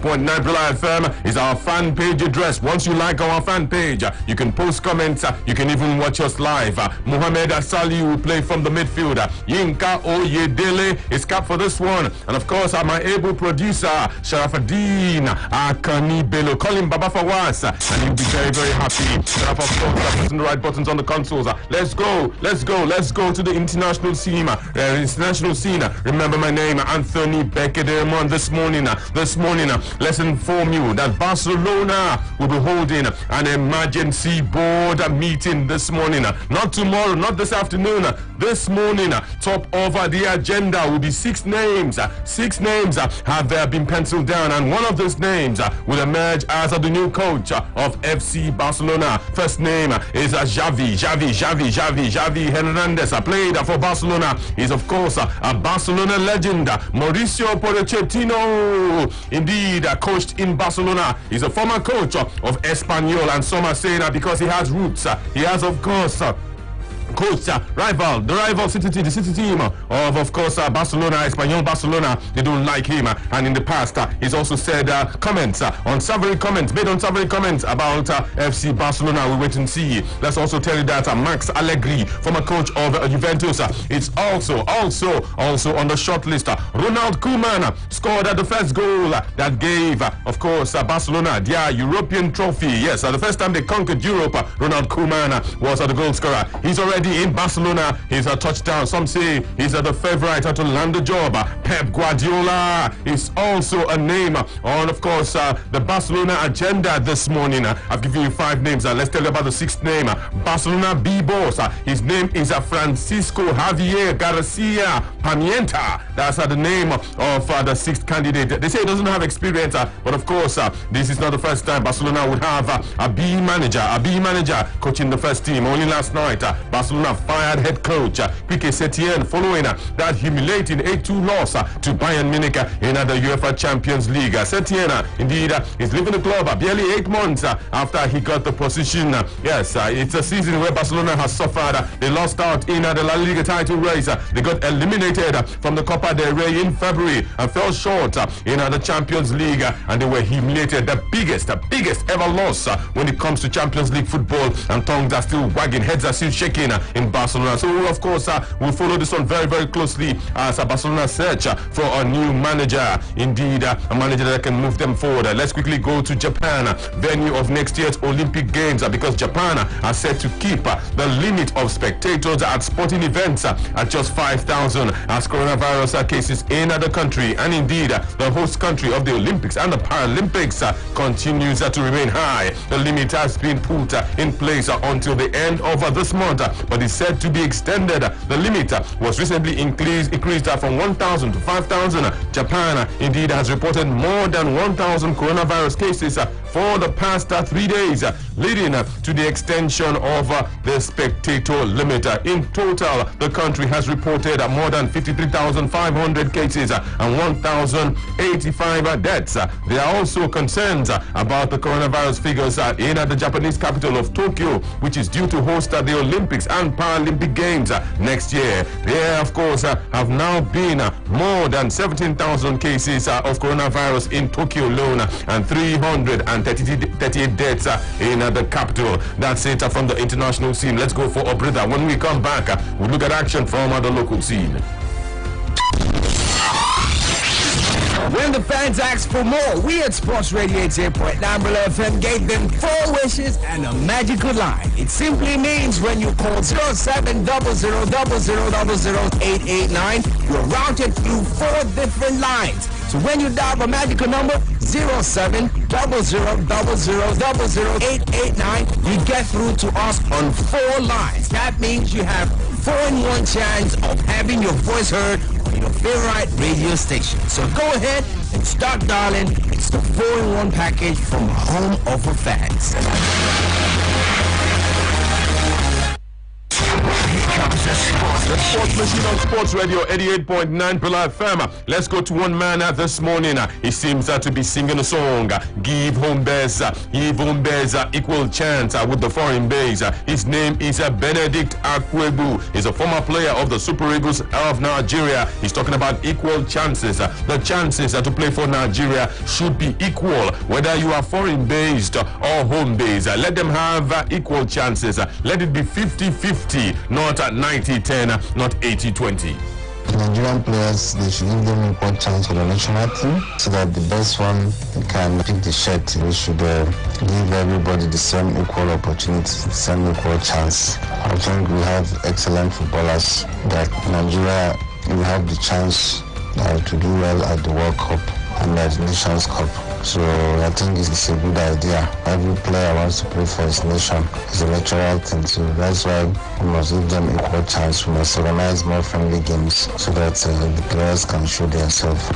.9 Brilla FM is our fan page address. Once you like our fan page, you can post comments, you can even watch us live. Mohamed Asali will play from the midfield. Yinka Oyedele is capped for this one. And of course, my able producer, Sharafaddin Akani Bello. Call him Baba Fawaz, and he'll be very, very happy. Of course, pressing the right buttons on the consoles. Let's go to the international scene. Remember my name, Anthony Beckedemon. This morning, let's inform you that Barcelona will be holding an emergency board meeting this morning. Not tomorrow, not this afternoon. This morning, top of the agenda will be 6 names. 6 names have been penciled down, and one of those names will emerge as the new coach of FC Barcelona. First name is Xavi Hernandez. Played for Barcelona. He's of course a Barcelona legend. Mauricio Pochettino, indeed, coached in Barcelona. He's a former coach of Espanyol, and some are saying that because he has roots, he has of course coach the rival city team of course Barcelona, Espanyol Barcelona. They don't like him, and in the past he's also said comments on savoury comments about FC Barcelona. We'll wait and see. Let's also tell you that Max Allegri, former coach of Juventus, is also on the short list. Ronald Koeman scored the first goal that gave of course Barcelona their European trophy. Yes, the first time they conquered Europe, Ronald Koeman was the goal scorer. He's already in Barcelona. He's a touchdown. Some say he's the favorite to land the job. Pep Guardiola is also a name on, of course, the Barcelona agenda this morning. I've given you 5 names. Let's tell you about the 6th name. Barcelona B-boss. His name is Francisco Javier Garcia Pimienta. That's the name of the 6th candidate. They say he doesn't have experience, but of course, this is not the first time Barcelona would have a B manager coaching the first team. Only last night, Barcelona fired head coach Quique Setien following that humiliating 8-2 loss to Bayern Munich in the UEFA Champions League. Setien indeed is leaving the club barely 8 months after he got the position. Yes, it's a season where Barcelona has suffered. They lost out in the La Liga title race. They got eliminated from the Copa del Rey in February and fell short in the Champions League, and they were humiliated. The biggest ever loss when it comes to Champions League football, and tongues are still wagging, heads are still shaking in Barcelona. So of course we'll follow this one very, very closely as Barcelona search for a new manager. Indeed, a manager that can move them forward. Let's quickly go to Japan, venue of next year's Olympic Games, because Japan are set to keep the limit of spectators at sporting events at just 5,000 as coronavirus cases in the country, and indeed the host country of the Olympics and the Paralympics continues to remain high. The limit has been put in place until the end of this month, but is said to be extended. The limit was recently increased from 1,000 to 5,000. Japan indeed has reported more than 1,000 coronavirus cases for the past 3 days, leading to the extension of the spectator limit. In total, the country has reported more than 53,500 cases and 1,085 deaths. There are also concerns about the coronavirus figures in the Japanese capital of Tokyo, which is due to host the Olympics and Paralympic Games next year. There, of course, have now been more than 17,000 cases of coronavirus in Tokyo alone, and 338 deaths in the capital. That's it from the international scene. Let's go for a breather. When we come back, we'll look at action from the local scene. When the fans asked for more, we at Sports Radio 88.9 Brilla FM gave them 4 wishes and a magical line. It simply means when you call 0700000889, you're routed through 4 different lines. So when you dial the magical number 0700000889, you get through to us on 4 lines. That means you have 4-in-1 chance of having your voice heard on your favorite radio station. So go ahead and start dialing. It's the 4-in-1 package from home of the fans. Here comes the The Sports Machine on Sports Radio 88.9 Pillar FM. Let's go to one man this morning. He seems to be singing a song. Give home base equal chance with the foreign base. His name is Benedict Akwebu. He's a former player of the Super Eagles of Nigeria. He's talking about equal chances. The chances to play for Nigeria should be equal, whether you are foreign based or home based. Let them have equal chances. Let it be 50-50, not 90-10, not 80-20. Nigerian players, they should give them equal chance for the national team so that the best one can pick the shirt. We should give everybody the same equal opportunity, the same equal chance. I think we have excellent footballers that Nigeria will have the chance to do well at the World Cup and at the Nations Cup. So I think it's a good idea. Every player wants to play for his nation. It's a natural thing. So that's why we must give them equal chance. We must organize more friendly games so that the players can show themselves.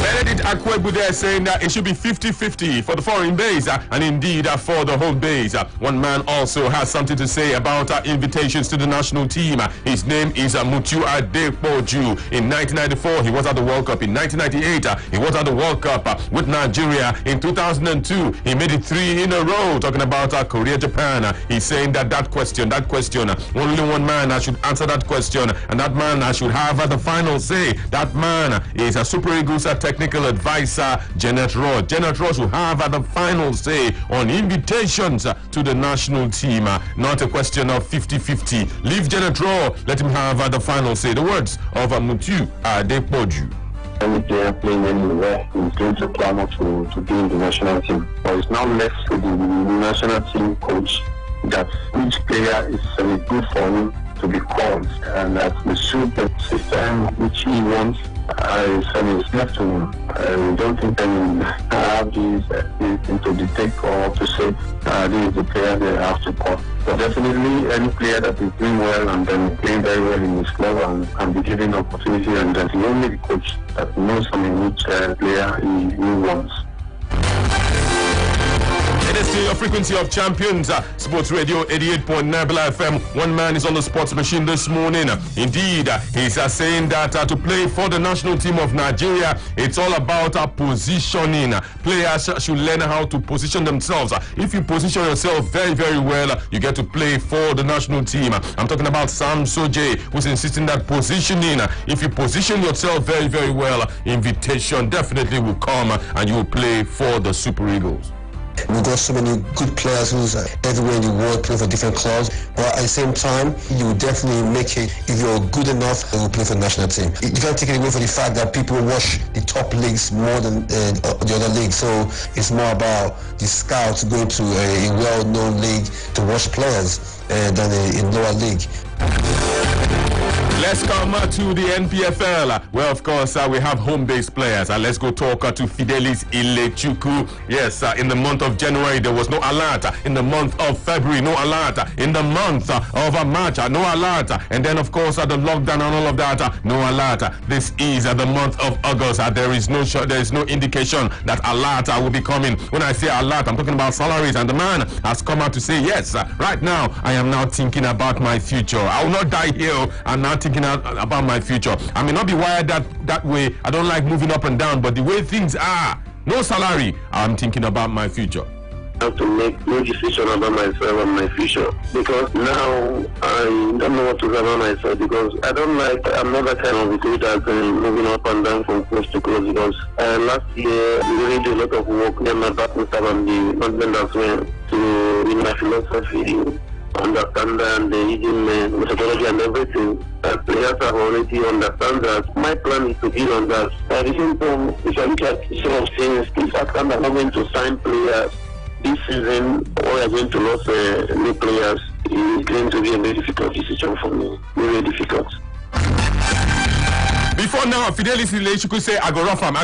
Benedict Akwebu there saying that it should be 50-50 for the foreign base and indeed for the home base. One man also has something to say about invitations to the national team. His name is Mutiu Adepoju. In 1994, he was at the World Cup. In 1998, he was at the World Cup with Nigeria. In 2002, he made it 3 in a row, talking about Korea, Japan. He's saying that question, only one man should answer that question, and that man should have the final say. That man is a Super Eagles technical advisor, Janet Ross. Janet Ross will have the final say on invitations to the national team. Not a question of 50-50. Leave Janet Ross, let him have the final say. The words of Mutiu Adepoju. Any player playing anywhere is going to clamor to be in the national team. But it's now left to the national team coach that each player is good for him to be called, and that the super system which he wants is left to him. We don't think any have these to detect or to say this is the player they have to call. But definitely any player that is doing well and then playing very well in his club and be given opportunity, and that he only the coach that knows which player he wants. It is still your frequency of champions, Sports Radio 88.9 FM. One man is on the Sports Machine this morning. Indeed, he's saying that to play for the national team of Nigeria, it's all about positioning. Players should learn how to position themselves. If you position yourself very, very well, you get to play for the national team. I'm talking about Sam Soje, who's insisting that positioning, if you position yourself very, very well, invitation definitely will come and you will play for the Super Eagles. We've got so many good players who's everywhere in the world playing for different clubs, but at the same time, you will definitely make it if you're good enough and will play for the national team. You can't take it away from the fact that people watch the top leagues more than the other leagues, so it's more about the scouts going to a well-known league to watch players than a lower league. Let's come to the NPFL, where of course we have home-based players. Let's go talk to Fidelis Ilechukwu. Yes, in the month of January there was no alert. In the month of February, no alert. In the month of March, no alert. And then of course the lockdown and all of that, no alert. This is the month of August. There is no indication that alert will be coming. When I say alert, I'm talking about salaries. And the man has come out to say, yes, right now I am now thinking about my future. I will not die here. I'm now thinking about my future. I may not be wired that way. I don't like moving up and down, but the way things are, no salary, I'm thinking about my future. I have to make no decision about myself and my future, because now I don't know what to do about myself, because I'm not that kind of recruit that's moving up and down from close to close, because last year we really did a lot of work in my back and the management as well to in my philosophy, understand and the using methodology and everything. That players have already understand that. My plan is to build on that. At the same time, if I look at some of things, if I am not going to sign players this season, or I'm going to lose new players, it's going to be a very difficult decision for me. Very difficult. Before now, Fidelis Ilech could say, I go rough him.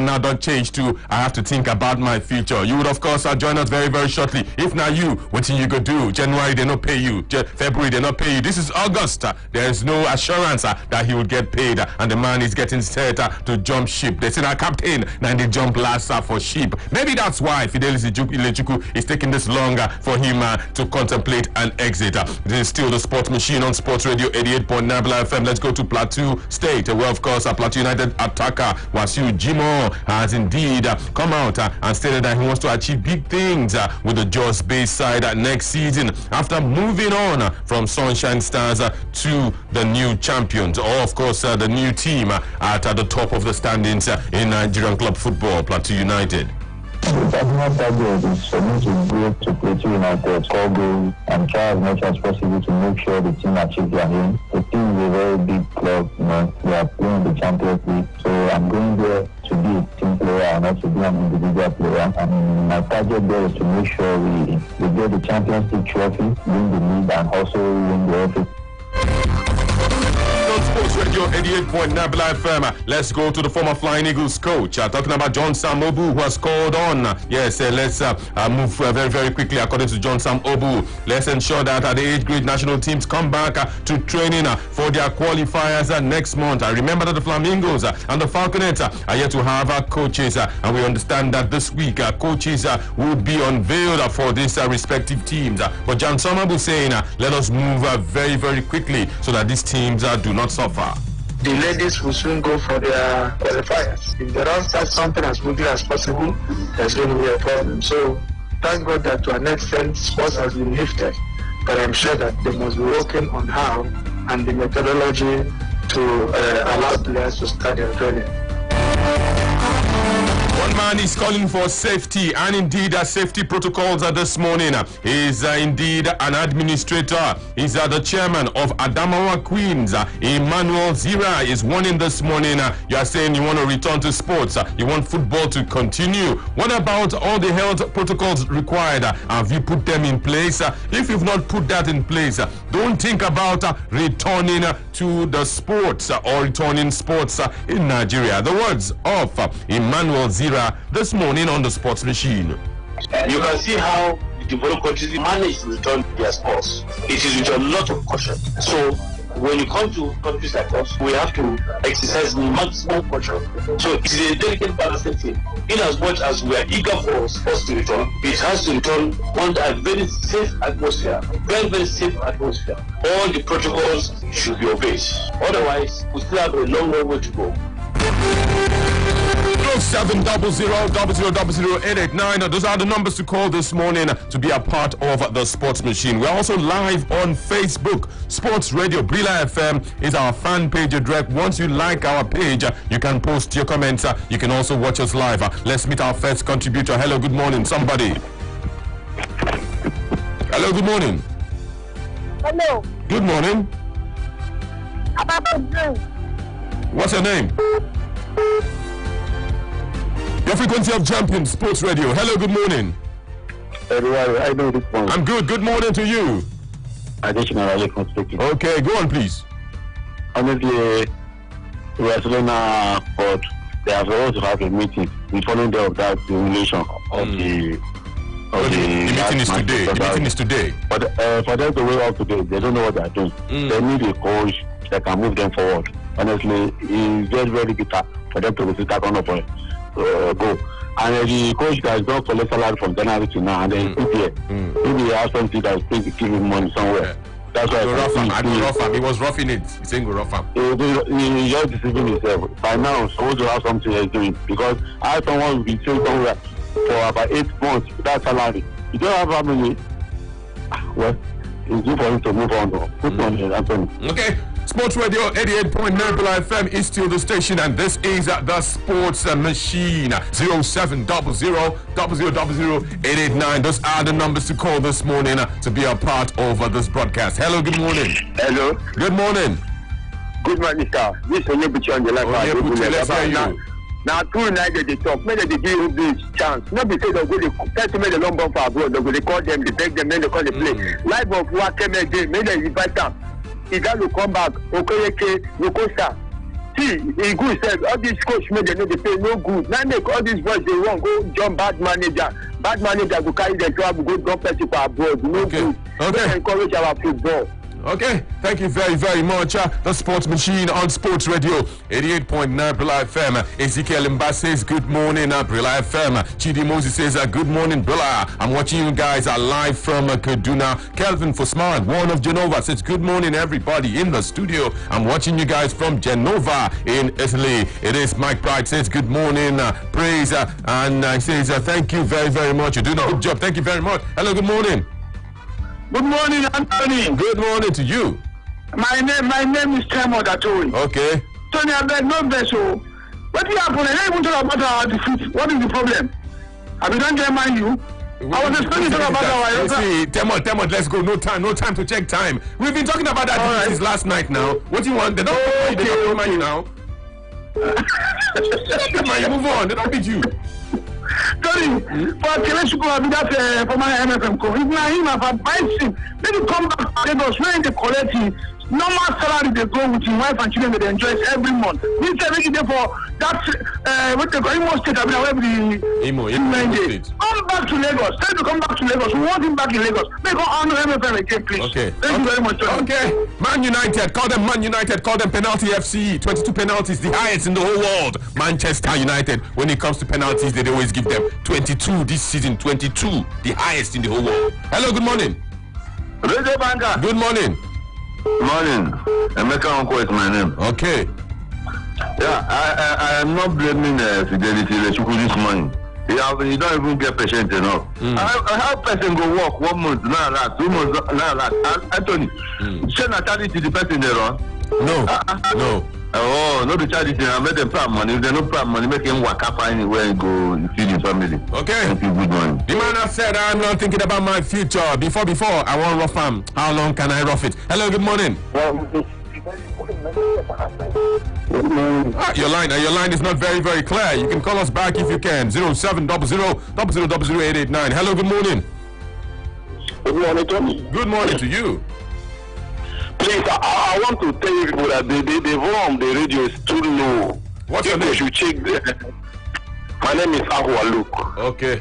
Now don't change to, I have to think about my future. You would, of course, join us very, very shortly. If not you, what you go do? January, they not pay you. February, they not pay you. This is August. There is no assurance that he would get paid. And the man is getting set to jump ship. They say that captain, now they jump last for ship. Maybe that's why Fidelis Ilech is taking this longer for him to contemplate an exit. This is still the Sports Machine on Sports Radio 88.9 FM. Let's go to Plateau State, where, of course, Plateau United attacker Wasiu Jimo has indeed come out and stated that he wants to achieve big things with the Jos Bay side next season after moving on from Sunshine Stars to the new champions, or, of course, the new team at the top of the standings in Nigerian club football, Plateau United. The personal target is for me to go to Plateau United, score goals, and try as much as possible to make sure the team achieves their aim. The team is a very big club, they are playing the Champions League, so I'm going there to be a team player and not to be an individual player. And my target there is to make sure we get the Champions League trophy, win the league, and also win the FA. Sports Radio 88.9 FM. Let's go to the former Flying Eagles coach. Talking about John Sam Obu, who has called on. Yes, let's move very, very quickly. According to John Sam Obu, let's ensure that the 8th grade national teams come back to training for their qualifiers next month. Remember that the Flamingos and the Falconets are yet to have coaches, and we understand that this week coaches will be unveiled for these respective teams. But John Sam Obu saying, let us move very, very quickly so that these teams do not suffer. The ladies will soon go for their qualifiers. If they don't start something as quickly as possible, there's going to be a problem. So thank God that to an extent sports has been lifted, but I'm sure that they must be working on how and the methodology to allow players to start their training. One man is calling for safety, and indeed safety protocols this morning. Is indeed an administrator. He's the chairman of Adamawa Queens. Emmanuel Zira is warning this morning. You are saying you want to return to sports. You want football to continue. What about all the health protocols required? Have you put them in place? If you've not put that in place, don't think about returning to the sports or returning sports in Nigeria. The words of Emmanuel Zira this morning on the Sports Machine. You can see how the developed countries manage to return their sports. It is with a lot of caution. So when you come to countries like us, we have to exercise maximum caution. So it is a delicate balancing thing. In as much as we are eager for sports to return, it has to return under a very safe atmosphere. Very, very safe atmosphere. All the protocols should be obeyed. Otherwise, we still have a long way to go. 700-00-889. Those are the numbers to call this morning to be a part of the Sports Machine. We're also live on Facebook. Sports Radio Brila FM is our fan page. Direct. Once you like our page, you can post your comments. You can also watch us live. Let's meet our first contributor. Hello, good morning, somebody. Hello, good morning. Hello. Good morning. What's your name? Your frequency of champion, Sports Radio. Hello, good morning. Everybody, I know this one. I'm good. Good morning to you. Additional Alekon speaking. Okay, go on, please. Honestly, Barcelona board, they are supposed to have a meeting the following day of that relation of the meeting is today. The meeting is today. But for them to wait up today, they don't know what they are doing. They need a coach that can move them forward. Honestly, it's very, very bitter for them to receive that kind of go. And the coach that has not collected salary from January to now, and then here, maybe he has something that is going to give him money somewhere. Yeah. That's why I go rough him. He was roughing it. He's saying go rough him. He just deceiving himself. By now, supposed to have something he's doing, because I have someone who been staying somewhere for about 8 months without salary. You don't have family. Well, it's due for him to move on. Put on here, Anthony. Okay. Sports Radio 88.9 FM is still the station, and this is the Sports Machine. 0700-000889. Those are the numbers to call this morning to be a part of this broadcast. Hello, good morning. Hello. Good morning. Good morning, sir. This is Onyebuchi on the line. Let's hear you. Now, 2 United they talk. Maybe they give you this chance. Not because they go to try to make the long ball for abroad. They call them, they beg them, then they call the play. Life of Wakeme Day, maybe they invite them. Igalo come back, Okoyeke, Yokosa. See, he good said all these coach made they know they pay no good. Now make all these boys they want go jump bad manager. Bad manager go carry their job, go dump people abroad. No good. Okay. Encourage our football. Okay, thank you very, very much. The Sports Machine on Sports Radio, 88.9 Brilla FM. Ezekiel Mba says, good morning, Brilla FM. Chidi Moses says, good morning, Brilla. I'm watching you guys live from Kaduna. Kelvin Fosman, one of Genova, says, good morning, everybody in the studio. I'm watching you guys from Genova in Italy. It is Mike Bright says, good morning, praise. And he says, thank you very, very much. You're doing a good job. Thank you very much. Hello, good morning. Good morning, Anthony. Good morning to you. My name is Tremor Datoi. Okay. Tony, I beg no vessel. What do you happen? I don't even talk about our defeat. What is the problem? Have you done German you? I was expecting to talk about our. See, Temot, let's go. No time to check time. We've been talking about that since last night now. What do you want? They don't remind you now. You move on. They don't beat you. Sorry, for Keleshuko, I'll be that for my MFM call. If not him, I've advised him. Let him come back to Lagos, where in the quality, normal salary they go with his wife and children, they enjoy it every month. This is everything for that, what they call Imo State, I mean, every Imo State. Come back to Lagos. Tell him to come back to Lagos. We want him back in Lagos. Make go honor MFM again, please. Okay. Thank you very much. Okay. Man United. Call them Man United. Call them Penalty FC. 22 penalties, the highest in the whole world. Manchester United. When it comes to penalties, they always give them 22 this season. 22, the highest in the whole world. Hello. Good morning. Radio Banker. Good morning. Morning. Emeka Uncle is my name. Okay. Yeah, I am not blaming Fidelity Lechuku this morning. He don't even get patient enough. How person go work 1 month, now that 2 months, now that. Anthony, share not charity to the person there, huh? No. No. Oh, no, the charity. I made them pay money. If they don't pay money, make him work up anywhere and go feed his family. Okay. Thank you. Good morning. The man has said, I'm not thinking about my future. Before, I want rough him. How long can I rough it? Hello, good morning. Good morning. Your line is not very, very clear. You can call us back if you can. 0700-000889. Hello, good morning. Good morning, Tony. Good morning to you. Please, I want to tell you people that the volume on the radio is too low. What's your name? You should check my name is Ahua Luke. Okay.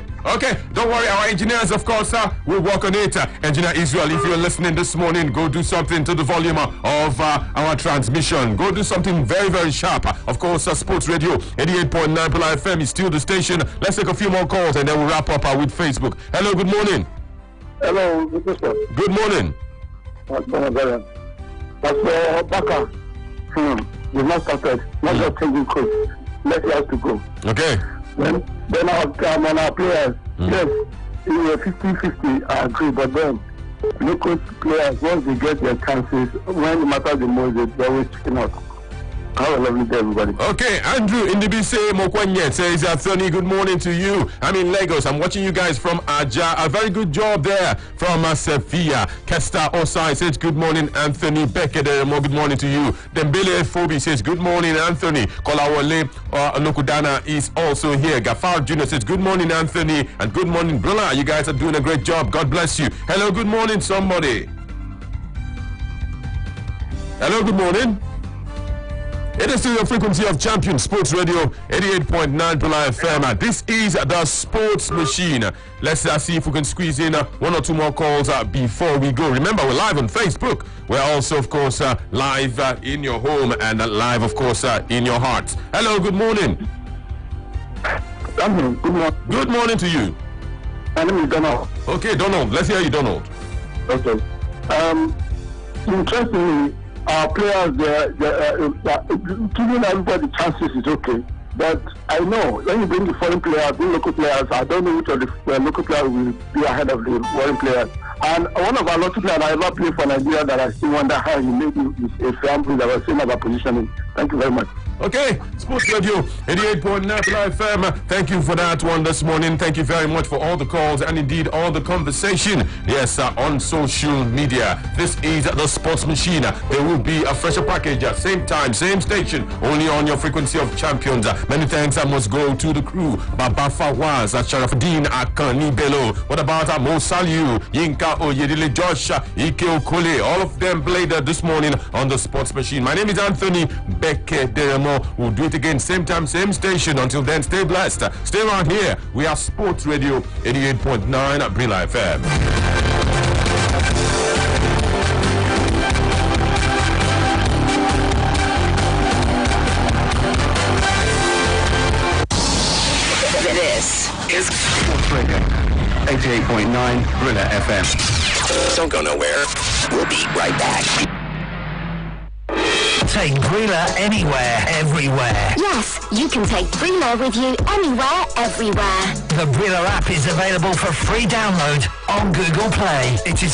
Don't worry. Our engineers, of course, will work on it. Engineer Israel, if you're listening this morning, go do something to the volume of our transmission. Go do something very, very sharp. Of course, Sports Radio 88.9 Brilla FM is still the station. Let's take a few more calls and then we'll wrap up with Facebook. Hello, good morning. Hello, good morning. That's Baka. We've not started. Not just changing coach. Let's have to go. Okay. Then our players. Yes, we were 50-50, I agree, but then local players, once they get their chances, when it matters the most, they're always chicken out. Have a lovely day, everybody. Okay, Andrew in the BC Mokwenye says, Anthony, good morning to you. I'm in Lagos. I'm watching you guys from Aja. A very good job there from Sevilla. Kesta Osai says, good morning, Anthony. Bekedemo, good morning to you. Dembele Fobi says, good morning, Anthony. Kolawole Nokudana is also here. Gafar Jr. says, good morning, Anthony. And good morning, Brilla. You guys are doing a great job. God bless you. Hello, good morning, somebody. Hello, good morning. It is still the frequency of Champion Sports Radio 88.9 Brilla FM. This is the Sports Machine. Let's see if we can squeeze in 1 or 2 more calls before we go. Remember, we're live on Facebook. We're also, of course, live in your home and live, of course, in your heart. Hello, good morning. Good morning. Good morning to you. My name is Donald. Okay, Donald. Let's hear you, Donald. Okay. Interestingly, our players, giving everybody chances is okay. But I know when you bring the foreign players, the local players, I don't know which of the local players will be ahead of the foreign players. And one of our local players I ever played for Nigeria that I still wonder how he made a family that was same about positioning. Thank you very much. Okay, Sports Radio 88.9 Live FM. Thank you for that one this morning. Thank you very much for all the calls and indeed all the conversation. Yes, on social media. This is the Sports Machine. There will be a fresher package at same time, same station, only on your frequency of champions. Many thanks I must go to the crew. Baba Fawaz, Sharafuddin Akani Bello. What about Mo Saliu, Yinka Oyedele, Josh, Ike Okole? All of them played this morning on the Sports Machine. My name is Anthony Beke Deremo. We'll do it again, same time, same station. Until then, stay blessed. Stay around here. We are Sports Radio 88.9 at Brila FM. This is Sports Radio 88.9 Brila FM. Don't go nowhere. We'll be right back. Take Brila anywhere, everywhere. Yes, you can take Brila with you anywhere, everywhere. The Brila app is available for free download on Google Play. It is